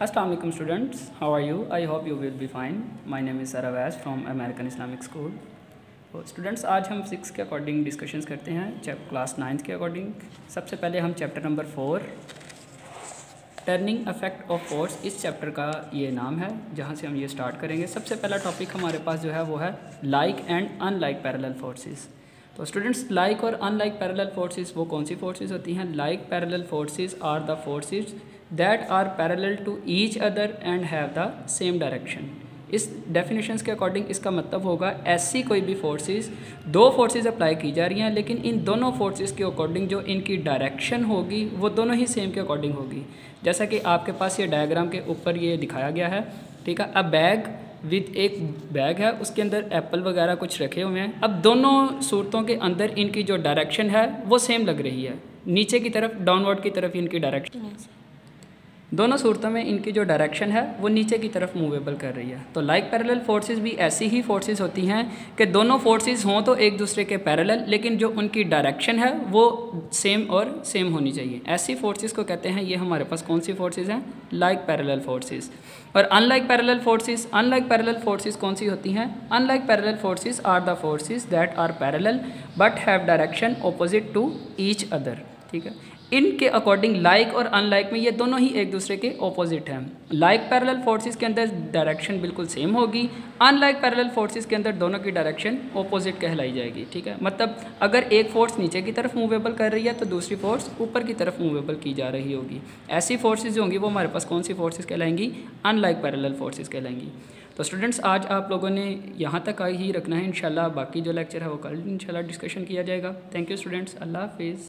Assalamu alaikum students, how are you? I hope you will be fine. My name is Sarawaz from American Islamic School. तो students आज हम 6 के according discussions करते हैं class 9 के according. सबसे पहले हम chapter number 4 turning effect of force, इस चैप्टर का ये नाम है जहाँ से हम ये स्टार्ट करेंगे। सबसे पहला टॉपिक हमारे पास जो है वो है like and unlike parallel forces. तो स्टूडेंट्स लाइक और अनलाइक पैरेलल फोर्सेस वो कौन सी फोर्सेस होती हैं? Like parallel forces are the forces that are parallel to each other and have the same direction. इस डेफिनेशंस के अकॉर्डिंग इसका मतलब होगा ऐसी कोई भी फोर्सेस, दो फोर्सेस अप्लाई की जा रही हैं लेकिन इन दोनों फोर्सेस के अकॉर्डिंग जो इनकी डायरेक्शन होगी वो दोनों ही सेम के अकॉर्डिंग होगी। जैसा कि आपके पास ये डायग्राम के ऊपर ये दिखाया गया है, ठीक है। अब बैग विद एक बैग है, उसके अंदर एप्पल वगैरह कुछ रखे हुए हैं। अब दोनों सूरतों के अंदर इनकी जो डायरेक्शन है वो सेम लग रही है, नीचे की तरफ डाउनवर्ड की तरफ इनकी डायरेक्शन, दोनों सूरतों में इनकी जो डायरेक्शन है वो नीचे की तरफ मूवेबल कर रही है। तो लाइक पैरेलल फोर्सेस भी ऐसी ही फोर्सेस होती हैं कि दोनों फोर्सेस हों तो एक दूसरे के पैरेलल, लेकिन जो उनकी डायरेक्शन है वो सेम और सेम होनी चाहिए। ऐसी फोर्सेस को कहते हैं, ये हमारे पास कौन सी फोर्सेस हैं? Like parallel forces. और unlike parallel forces, unlike parallel forces कौन सी होती हैं? Unlike parallel forces are the forces that are parallel but have direction opposite to each other, ठीक है। इनके अकॉर्डिंग लाइक और अनलाइक में ये दोनों ही एक दूसरे के ऑपोजिट हैं। लाइक पैरेलल फोर्सेस के अंदर डायरेक्शन बिल्कुल सेम होगी, अनलाइक पैरेलल फोर्सेस के अंदर दोनों की डायरेक्शन ऑपोजिट कहलाई जाएगी, ठीक है। मतलब अगर एक फोर्स नीचे की तरफ मूवेबल कर रही है तो दूसरी फोर्स ऊपर की तरफ मूवेबल की जा रही होगी। ऐसी फोर्सेस जो होंगी वो हमारे पास कौन सी फोर्सेस कहलाएंगी? अनलाइक पैरेलल फोर्सेस कहलाएंगी। तो स्टूडेंट्स आज आप लोगों ने यहाँ तक ही रखना है, इंशाल्लाह बाकी जो लेक्चर है वो कल इंशाल्लाह डिस्कशन किया जाएगा। थैंक यू स्टूडेंट्स, अल्लाह हाफिज़।